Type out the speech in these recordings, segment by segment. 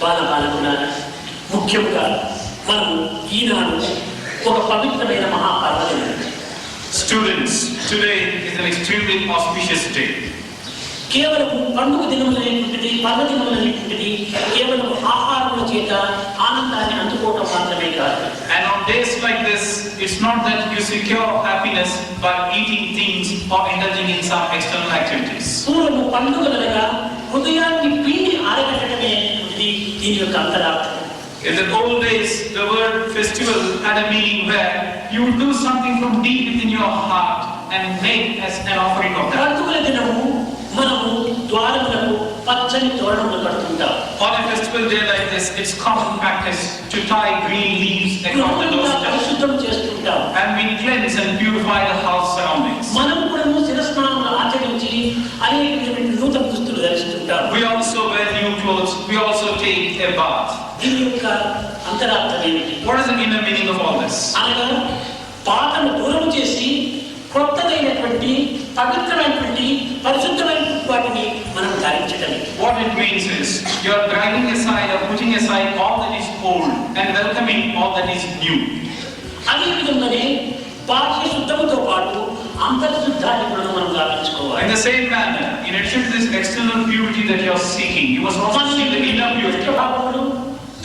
బాలబాలకులారా, ముఖ్యంగా మనం ఈనాడు ఒక పవిత్రమైన మహాపర్వదినం. Students, today is an extremely auspicious day. కేవలం పండుగ దినములనేటువంటిది, పర్వదినములనేటువంటిది కేవలం ఆహారముల చేత ఆనందాన్ని అందుకోవటం మాత్రమే కాదు. And on days like this, it's not that you secure happiness by eating things or indulging in some external activities. పూర్వము పండుగలగా హృదయాన్ని పిండి ఆరగట్టడమే దీని యొక్క అంతరార్థం. In the old days, the word festival had a meaning where you would do something from deep within your heart and make as an offering of that. పండుగల దినము మనము ద్వారములకు పచ్చని తోరణములు కడుతుంటాం. On a festival day like this, it's common practice to tie green leaves across the doorstep. పరిశుద్ధం చేస్తుంటాం. And we cleanse and purify the house surroundings. మనం కూడా శిరస్నానములు ఆచరించి అనేక నూతన దుస్తులు ధరిస్తుంటాం. We also wear new clothes. We also take a bath. దీని యొక్క అంతరార్థం ఏమిటి? What is the inner meaning of all this? అనగా పాతను దూరం చేసి కొత్తదైనటువంటి పవిత్రమైనటువంటి పరిశుద్ధమైనటువంటి వాటిని మనం ధరించటమే. What it means is you are dragging aside or putting aside all that is old and welcoming all that is new. అదే విధంగానే బాహ్య శుద్ధముతో పాటు అంతర్శుద్ధాన్ని కూడా మనం గావించుకోవాలి. In the same manner, in addition to this external purity that you are seeking, you must also seek the inner purity.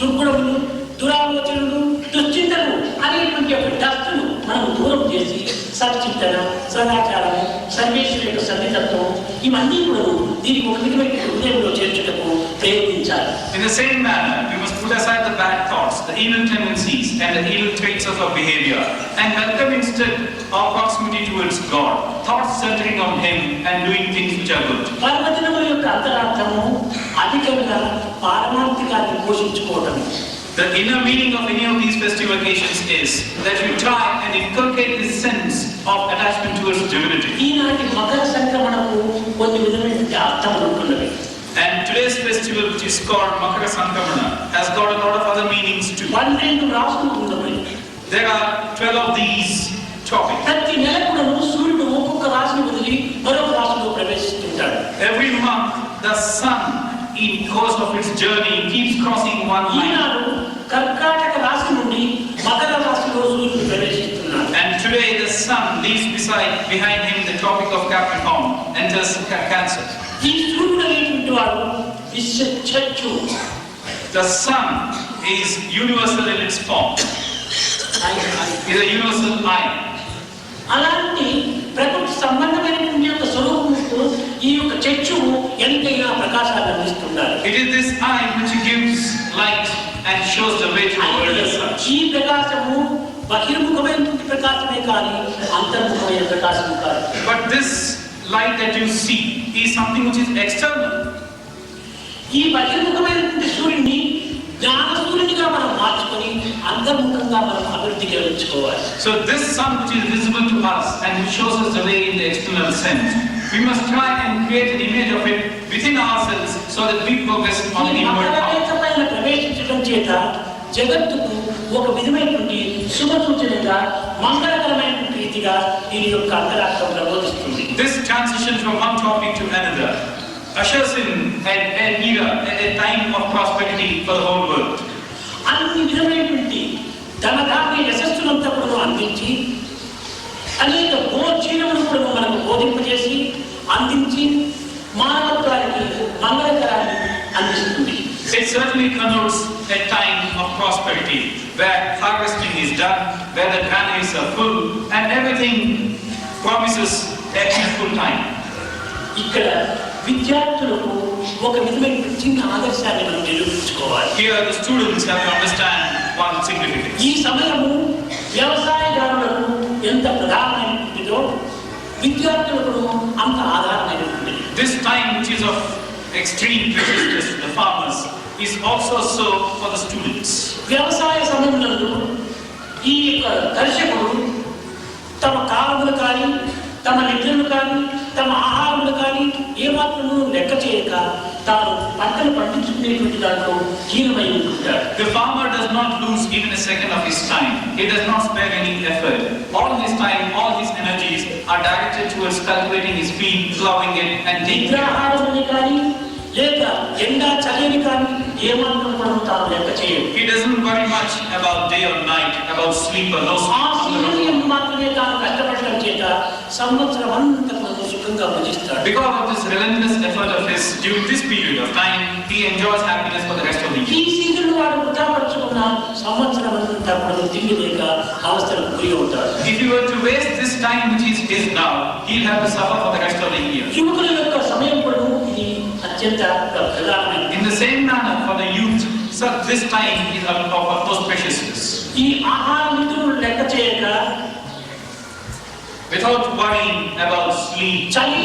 దుర్గుణములు, దురాలోచనలు, దుశ్చింతలు అనేటువంటి యొక్క డస్టును మనం దూరం చేసి సత్చింతన, సదాచారము, సర్వేశ్వర యొక్క సన్నిధత్వం ఇవన్నీ కూడా దీనికి ఒక విధమైన హృదయంలో చేర్చుటకు ప్రయత్నించాలి. In the same manner, we must put aside the bad thoughts, the evil tendencies, and the evil traits of our behavior, and welcome instead our proximity towards God, thoughts centering on Him, and doing things which are good. పర్వదినముల యొక్క అంతరార్థము అధికంగా పారమార్థికాన్ని పోషించుకోవటం. The inner meaning of any of these festive occasions is that you try and inculcate this sense of attachment towards divinity. ఈనాటి మకర సంక్రమణకు కొన్ని విధమైనటువంటి అర్థములు ఉంటున్నవి. And today's festival, which is called Makara Sankramana, has got a lot of other meanings too. 12 రాసులు ఉన్నవి. There are 12 of these topics. ప్రతి నెల కూడా సూర్యుడు ఒక్కొక్క రాశిని వదిలి మరొక రాశిలో ప్రవేశిస్తుంటాడు. Every month, the sun, in course of its journey, keeps crossing one line. ఈనాడు కర్కాటక రాశి నుండి మకర రాశిలో సూర్యుడు ప్రవేశిస్తున్నాడు. And today, the sun leaves behind him the tropic of Capricorn, enters Cancer. ఈ సూర్యుడు అనేటువంటి వాడు విశ్వచక్షు. The sun is universal in its form. Is a universal eye. అలాంటి ప్రకృతి సంబంధమైనటువంటి యొక్క స్వరూపంతో ఈ యొక్క చక్షువు ఎంతైనా ప్రకాశాన్ని అందిస్తున్నారు. It is this eye which gives light and shows the way to the world as such. ఈ ప్రకాశము బహిర్ముఖమైనటువంటి ప్రకాశమే కానీ అంతర్ముఖమైన ప్రకాశము కాదు. But this light that you see is something which is external. ఈ బహిర్ముఖమైనటువంటి సూర్యుని జ్ఞాన సూర్యునిగా మనం మార్చుకొని అంతర్ముఖంగా మనం అభివృద్ధి కలిగించుకోవాలి. So this sun which is visible to us and which shows us the way in the external sense, we must try and create an image of it within ourselves so that we progress on an inward path. పైన ప్రవేశించడం చేత జగత్తుకు ఒక విధమైనటువంటి శుభ సూచనగా మంగళకరమైనటువంటి రీతిగా దీని యొక్క అంతరార్థం ప్రబోధిస్తుంది. This transition from one topic to another ushers in an era, a time of prosperity for the whole world. అన్ని విధమైనటువంటి ధనధాన్య యశస్సులంతా కూడా అందించి అనేక భోజనములు కూడా మనకు బోధింపజేసి అందించి మానవత్వానికి మంగళకరాన్ని అందిస్తుంది. It certainly connotes a time of prosperity where harvesting is done, where the granaries are full, and everything promises a peaceful time. ఇక్కడ విద్యార్థులకు ఒక విధమైన చిన్న ఆదర్శాన్ని మనం నిరూపించుకోవాలి. Here the students have to understand one significance. ఈ సమయము వ్యవసాయదారులకు ఎంత ప్రధానమైనదో విద్యార్థులకు అంత ఆధారమైనది. This time, which is of extreme preciousness to the farmers, is also so for the students. వ్యవసాయ సమయంలో ఈ యొక్క దర్శకుడు తమ కాలములు కానీ తమ నిద్రలు కానీ తమ ఆహారములు కానీ ఏమాత్రము లెక్క చేయక తాను పంటలు పండించుకునేటువంటి దాంట్లో కీలమై ఉంటుంటాడు. The farmer does not lose even a second of his time. He does not spare any effort. All his time, all his energies are directed towards cultivating his field, plowing it, and taking care of it. నిద్రాహారముని కానీ లేక ఎండా చలిని కానీ ఏమాత్రం కూడా much about day or night, about sleep or no ఆ sleep. Season మాత్రమే తాను కష్టపడటం చేత సంవత్సరం అంతా మనకు సుఖంగా భుజిస్తాడు. Because of this relentless effort of his during this period of time, he enjoys happiness for the rest of the ఈ year. సీజన్ వాడు వృధాపరచుకున్న సంవత్సరం అంతా కూడా తిండి లేక అవస్థలకు గురి అవుతాడు. If you were to waste this time which is now, he'll have to suffer for the rest of the year. యువకుల యొక్క సమయం కూడా ఇది అత్యంత ప్రధానమైనది. In the same manner, for the youth, so this time is of utmost preciousness. ఈ ఆహార నిధులు లెక్క చేయక, Without worrying about sleep, చలి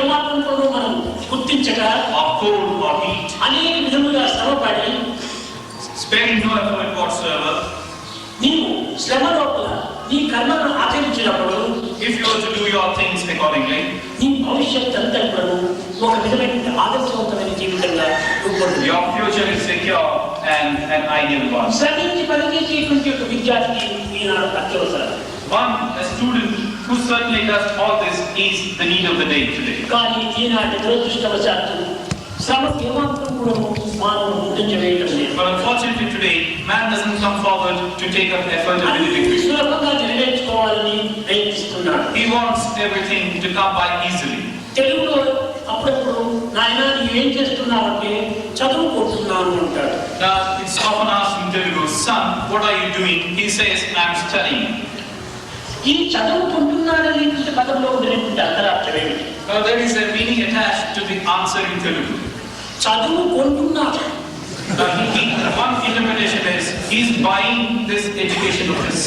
ఏమాత్రం కూడా మనం గుర్తించక, or cold or heat, అనేక విధములుగా శ్రమపడి sparing no effort whatsoever. నీవు శ్రమ లోపల నీ కర్మను ఆచరించినప్పుడు If you were to do your things accordingly, నీ భవిష్యత్ అంతా కూడా ఒక విధమైన ఆదర్శవంతమైన జీవితంగా రూపొందుతుంది. your future is secure and an ideal one. శ్రమించి పనిచేసేటువంటి ఒక విద్యార్థి ఈనాడు అత్యవసరం. A student who certainly does all this is the need of the day today. కానీ ఈనాటి దురదృష్టవశాత్తు శ్రమకు ఏమాత్రం కూడా మానవుడు ముందంజ వేయటం లేదు. But unfortunately today, man doesn't come forward to take up effort and అన్ని delivery. సులభంగా నెరవేర్చుకోవాలని ప్రయత్నిస్తున్నాడు. He wants everything to come by easily. తెలుగులో అప్పుడప్పుడు నాయన నువ్వేం చేస్తున్నావంటే చదువుకుంటున్నాను అంటాడు. Now it's often asked in Telugu, son, what are you doing? He says, I'm studying. ఈ చదువుకుంటున్నాడనేటువంటి పదంలో ఉండేటువంటి అంతరార్థం ఏమిటి? Now there is a meaning attached to the answer in Telugu. చదువుకుంటున్నాడు. One interpretation is, he's buying this education of his.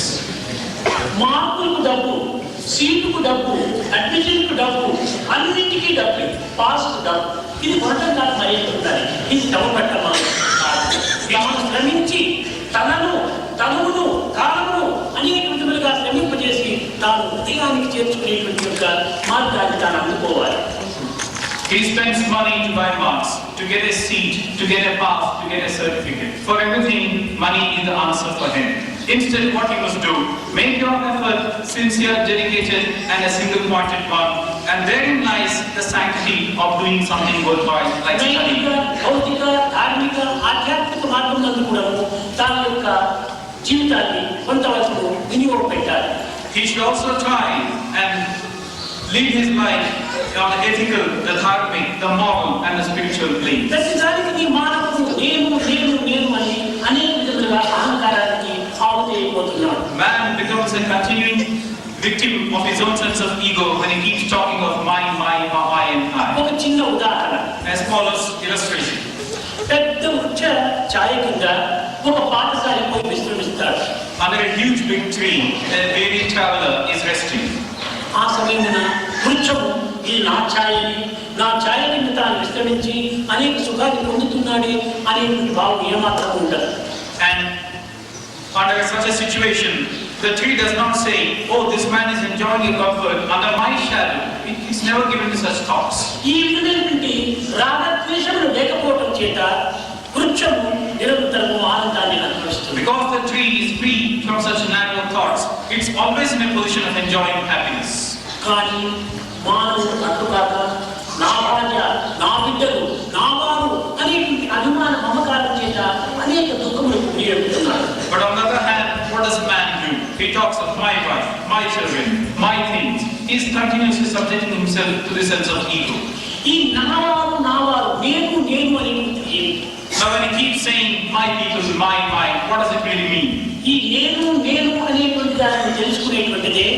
మార్కులకు డబ్బు, సీటుకు డబ్బు, అడ్మిషన్కు డబ్బు, అన్నింటికీ డబ్బు, పాస్కు డబ్బు. ఇది కొనటం కాదు మరి ఉండాలి. ఇది డబ్బు పెట్టమా? తాను శ్రమించి తనువును కాలమును అనేక విధములుగా శ్రమింపజేసి తాను హృదయానికి చేర్చుకునేటువంటి యొక్క మార్గాన్ని తాను అందుకోవాలి. He spends money to buy marks, to get a seat, to get a pass, to get a certificate. For everything, money is the answer for him. Instead, what he must do, make your effort sincere, dedicated, and a single-pointed one. And therein lies the sanctity of doing something worthwhile, like నైతిక, studying. భౌతిక, ధార్మిక, ఆధ్యాత్మిక మార్గం నందు కూడా తన యొక్క జీవితాన్ని కొంతవరకు వినియోగపెట్టాలి. He should also try and lead his life on the ethical, the dharmic, the moral, and the spiritual plane. ప్రతిదానికి నీ మానవుడు నేను అని అనేక విధములుగా అహంకారానికి ఆవుతైపోతున్నాడు. Man becomes a continuing victim of his own sense of ego when he keeps talking of mine, or I and I. ఒక చిన్న ఉదాహరణ, As follows illustration. పెద్ద వృక్ష ఛాయ కింద ఒక పాఠశాల పోయి విశ్రమిస్తాడు. Under a huge big tree, a weary traveler is resting. ఆ సమయమున వృక్షము ఇది నా ఛాయ కింద తాను విశ్రమించి అనేక సుఖాన్ని పొందుతున్నాడే అనేటువంటి భావం ఏమాత్రం ఉండదు. And under such a situation, the tree does not say, oh, this man is enjoying a comfort under my shadow. He's never given to such thoughts. ఈ విధమైనటువంటి రాగద్వేషములు లేకపోవటం చేత వృక్షము నిరంతరము ఆనందాన్ని అనుభవిస్తుంది. Because the tree is free from such narrow thoughts, it's always in a position of enjoying happiness. కానీ మానవుడు అడ్డుకాక నా భార్య, నా బిడ్డలు, నా వారు అనేటువంటి అభిమాన మమకారం చేత అనేక దుఃఖములకు గురవుతున్నాడు. But on the other hand, what does man do? He talks of my wife, my children, my things. He's continuously subjecting himself to the sense of ego. ఈ నావారు నేను అనేటువంటి ఏమిటి? Now when he keeps saying my people, my, what does it really mean? ఈ నేను అనేటువంటి దాన్ని తెలుసుకునేటువంటిదే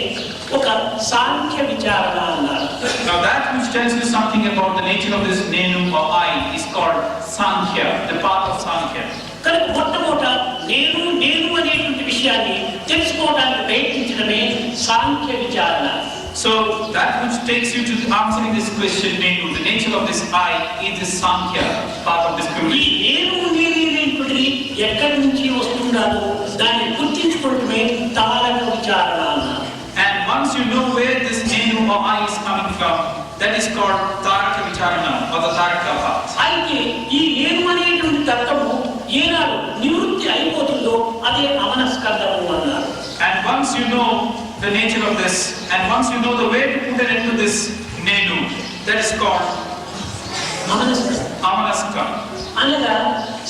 ఒక సాంఖ్య విచారణ అన్నారు. Now that which tells you something about the nature of this nenu or I is called Sankhya, the path of Sankhya. కనుక మొట్టమొదట నేను అనేటువంటి విషయాన్ని తెలుసుకోవడానికి ప్రయత్నించడమే సాంఖ్య విచారణ. So that which takes you to answering this question, nenu, the nature of this I, is the Sankhya, path of ఈ discrimination. నేనేటువంటిది ఎక్కడి నుంచి వస్తుండాలో దాన్ని గుర్తించుకోవడమే తారక విచారణ అన్నారు. And once you know where this nenu or I is coming from, that is called Taraka Vicharana or the Taraka path. అయితే ఈ నేను అనేటువంటి తత్వము ఏనాడు నివృత్తి అయిపోతుందో అదే అమనస్కందము అన్నారు. And once you know the nature of this, and once you know the way to put it into this nenu, that is called అమనస్కందం Amanaska. అనగా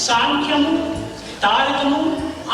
సాంఖ్యము, తారకము,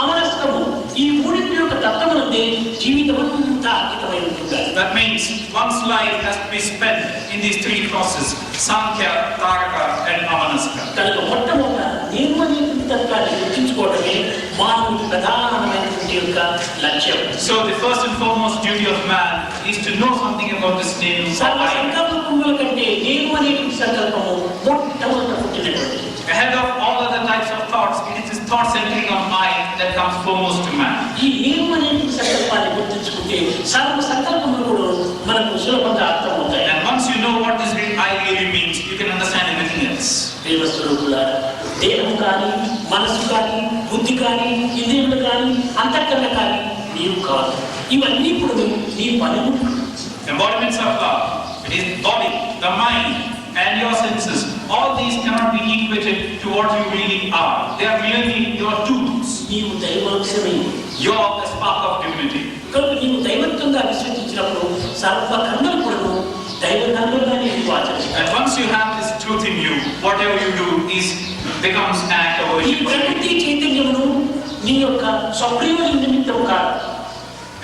అమనస్కము, ఈ మూడింటి యొక్క తత్వమునందే జీవితం అంతా అంకితమై ఉంటుంది. That means one's life has to be spent in these three crosses: Sankhya, Taraka and Amanaska. కనుక మొట్టమొదట నేను అనేటువంటి తత్వాన్ని గుర్తించుకోవడమే మానవుడి ప్రధానమైనటువంటి యొక్క లక్ష్యం. So the first and foremost duty of man is to know something about this name. సర్వ సంకల్పముల కంటే నేను అనేటువంటి సంకల్పము మొట్టమొదట పుట్టినటువంటిది. Ahead of all other types of thoughts, it is this thought centering on I that comes foremost to man. ఈ నేను అనేటువంటి సంకల్పాన్ని గుర్తించుకుంటే సర్వ సంకల్పములు కూడా మనకు సులభంగా అర్థమవుతాయి. And once you know what this I really means, you can understand everything else. దేవస్వరూపులారా, దేహము కానీ, మనసు కానీ, బుద్ధి కానీ, ఇంద్రియములు కానీ, అంతఃకరణ కానీ నీవు కాదు. ఇవన్నీ ఇప్పుడు నీ పనిముట్లు. Embodiments of love. It is body, the mind, and your senses. All these cannot be equated to what you really are. They are merely your tools. నీవు దైవాంశమే. You are the spark of divinity. కనుక నీవు దైవత్వంగా విశ్వసించినప్పుడు సర్వ కర్మలు కూడా దైవ కర్మలుగానే నీవు ఆచరిస్తావు. And once you have this truth in you, whatever you do becomes an act of ఈ worship. ప్రకృతి చైతన్యమును నీ యొక్క స్వప్రయోజన నిమిత్తం కాదు.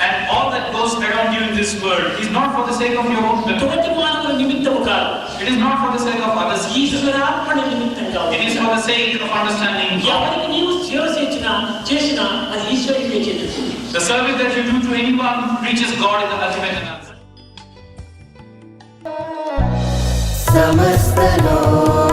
And all that goes around you in this world is not for the sake of your own benefit. తోటి మానవుల నిమిత్తం కాదు. It is not for the sake of others. ఈశ్వరార్పణ నిమిత్తంగా. It is for the sake of understanding God. ఎవరికి నీవు సేవ చేసినా అది ఈశ్వరుడికే చెందుతుంది. The service that you do to anyone reaches God in the ultimate analysis. समस्त लोक